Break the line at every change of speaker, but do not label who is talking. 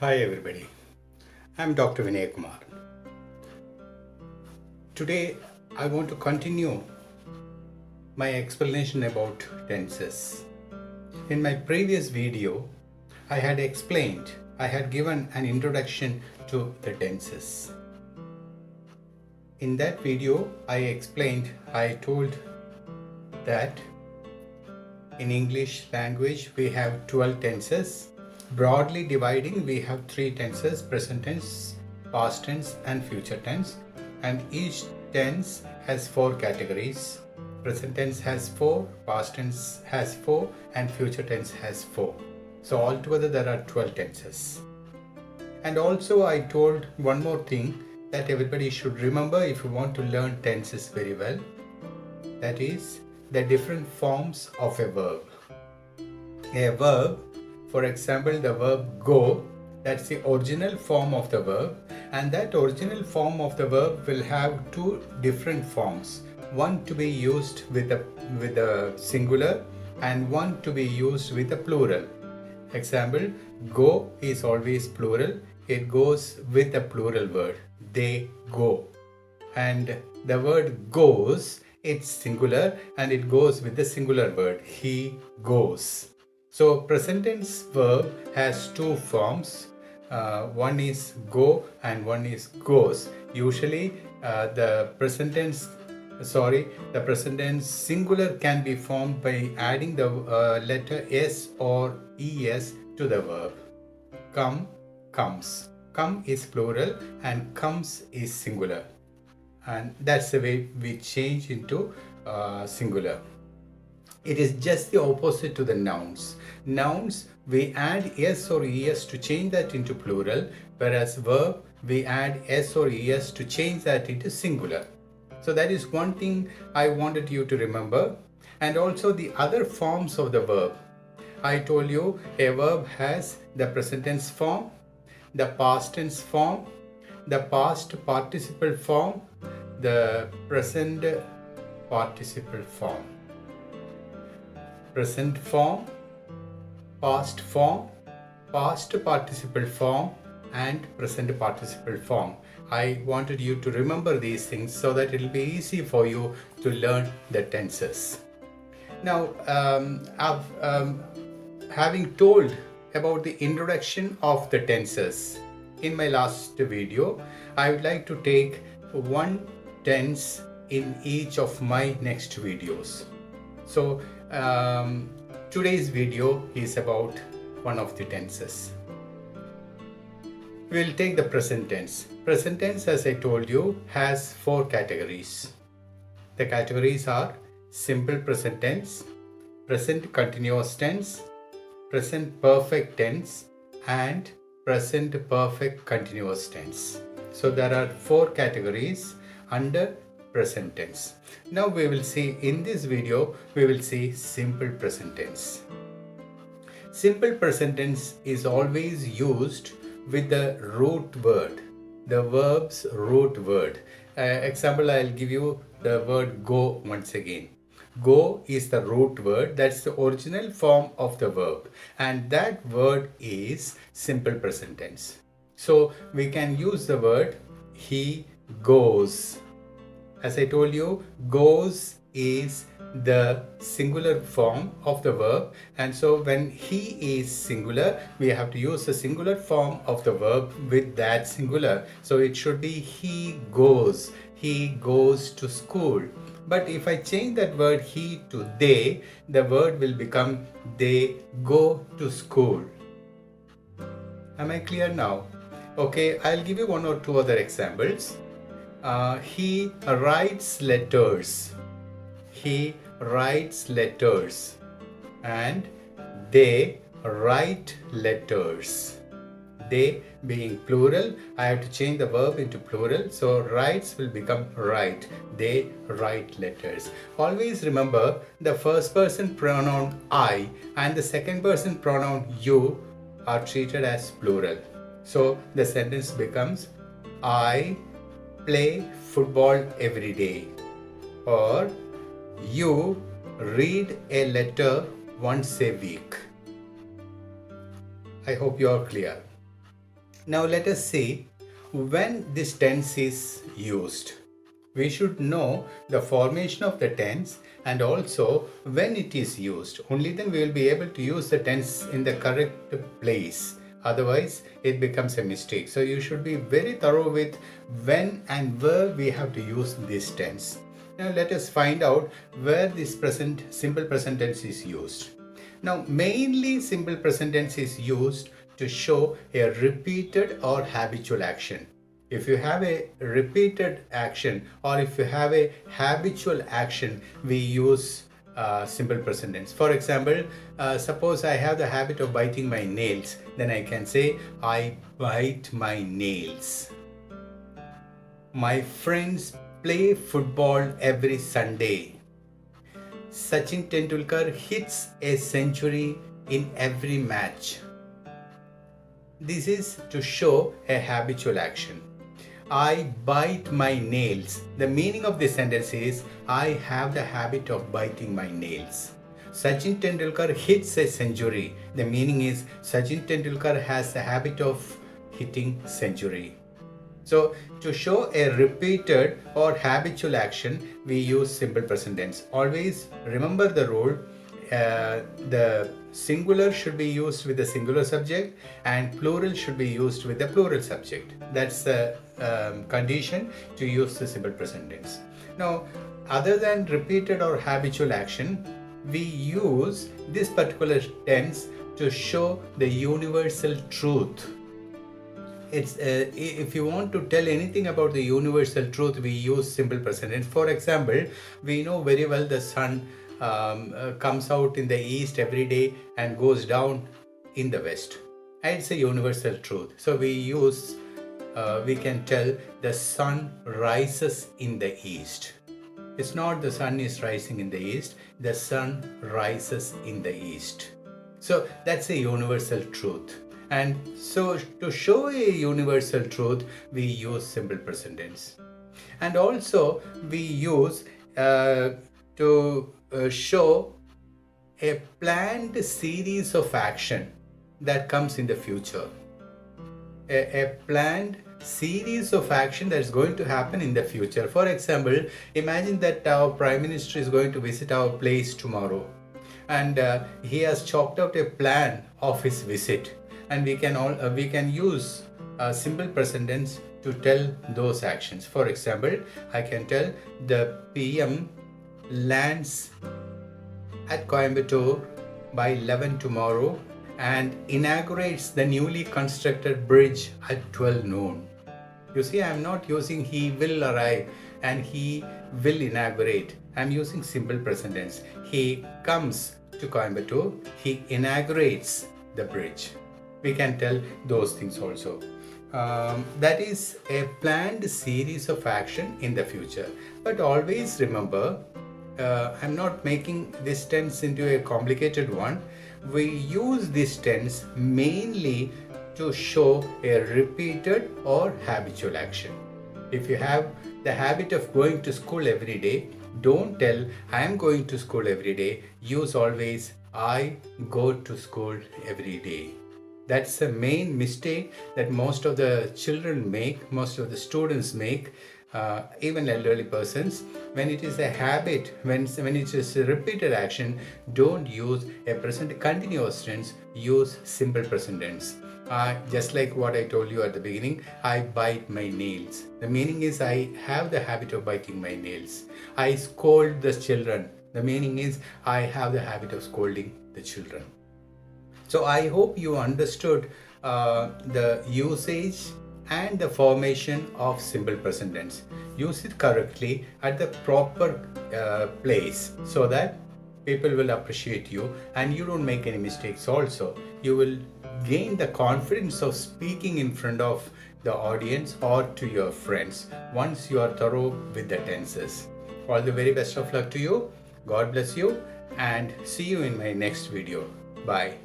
Hi everybody, I'm Dr. Vinay Kumar. Today I want to continue my explanation about tenses. In my previous video, I had given an introduction to the tenses. In that video, I told that in English language we have 12 tenses. Broadly dividing, we have 3 tenses: present tense, past tense and future tense, and each tense has 4 categories. Present tense has 4, past tense has 4 and future tense has 4. So altogether there are 12 tenses. And also I told one more thing that everybody should remember if you want to learn tenses very well. That is the different forms of a verb. A verb, for example, the verb go, that's the original form of the verb, and that original form of the verb will have 2 different forms. One to be used with a singular and one to be used with a plural. Example, go is always plural. It goes with a plural word. They go. And the word goes, it's singular and it goes with the singular word. He goes. So present tense verb has 2 forms. One is go and one is goes. Usually the present tense singular can be formed by adding the letter S or ES to the verb. Come, comes. Come is plural and comes is singular. And that's the way we change into singular. It is just the opposite to the nouns. Nouns, we add S or ES to change that into plural, whereas verb, we add S or ES to change that into singular. So that is one thing I wanted you to remember. And also the other forms of the verb. I told you a verb has the present tense form, the past tense form, the past participle form, the present participle form. Present form, past participle form and present participle form. I wanted you to remember these things so that it will be easy for you to learn the tenses. Now, having told about the introduction of the tenses in my last video, I would like to take one tense in each of my next videos. So today's video is about one of the tenses. We will take the present tense. Present tense, as I told you, has 4 categories. The categories are simple present tense, present continuous tense, present perfect tense and present perfect continuous tense. So there are 4 categories under present tense. Now we will see in this video, we will see simple present tense. Simple present tense is always used with the root word, the verb's root word. Example, I'll give you the word go once again. Go is the root word, that's the original form of the verb, and that word is simple present tense. So we can use the word he goes. As I told you, goes is the singular form of the verb, and so when he is singular, we have to use the singular form of the verb with that singular. So it should be he goes to school. But if I change that word he to they, the word will become they go to school. Am I clear now? Okay, I'll give you 1 or 2 other examples. He writes letters. He writes letters. And they write letters. They being plural, I have to change the verb into plural. So writes will become write. They write letters. Always remember the first person pronoun I and the second person pronoun you are treated as plural. So the sentence becomes I play football every day, or you read a letter once a week. I hope you are clear. Now let us see when this tense is used. We should know the formation of the tense and also when it is used. Only then we will be able to use the tense in the correct place. Otherwise, it becomes a mistake. So you should be very thorough with when and where we have to use this tense. Now let us find out where this simple present tense is used. Now mainly simple present tense is used to show a repeated or habitual action. If you have a repeated action or if you have a habitual action, we use simple present tense. For example, suppose I have the habit of biting my nails, then I can say, I bite my nails. My friends play football every Sunday. Sachin Tendulkar hits a century in every match. This is to show a habitual action. I bite my nails. The meaning of this sentence is I have the habit of biting my nails. Sachin Tendulkar hits a century. The meaning is Sachin Tendulkar has the habit of hitting century. So to show a repeated or habitual action, we use simple present tense. Always remember the rule. The singular should be used with the singular subject and plural should be used with the plural subject. That's the condition to use the simple present tense. Now, other than repeated or habitual action, we use this particular tense to show the universal truth. If you want to tell anything about the universal truth, we use simple present tense. For example, we know very well the sun comes out in the east every day and goes down in the west. And it's a universal truth. So we can tell the sun rises in the east. It's not the sun is rising in the east, the sun rises in the east. So that's a universal truth. And so to show a universal truth, we use simple present tense. And also we use to show a planned series of action that comes in the future. A planned series of action that is going to happen in the future. For example, imagine that our Prime Minister is going to visit our place tomorrow and he has chalked out a plan of his visit, and we can use simple present tense to tell those actions. For example, I can tell the PM lands at Coimbatore by 11 tomorrow and inaugurates the newly constructed bridge at 12 noon. You see, I am not using he will arrive and he will inaugurate. I am using simple present tense. He comes to Coimbatore, he inaugurates the bridge. We can tell those things also. That is a planned series of action in the future. But always remember, I'm not making this tense into a complicated one. We use this tense mainly to show a repeated or habitual action. If you have the habit of going to school every day, don't tell I am going to school every day. Use always I go to school every day. That's the main mistake that most of the children make, most of the students make, even elderly persons. When it is a habit, when it is a repeated action, don't use a present continuous tense, use simple present tense. Just like what I told you at the beginning, I bite my nails. The meaning is I have the habit of biting my nails. I scold the children. The meaning is I have the habit of scolding the children. So I hope you understood the usage and the formation of simple present tense. Use it correctly at the proper place so that people will appreciate you and you don't make any mistakes also. You will gain the confidence of speaking in front of the audience or to your friends once you are thorough with the tenses. All the very best of luck to you. God bless you and see you in my next video. Bye.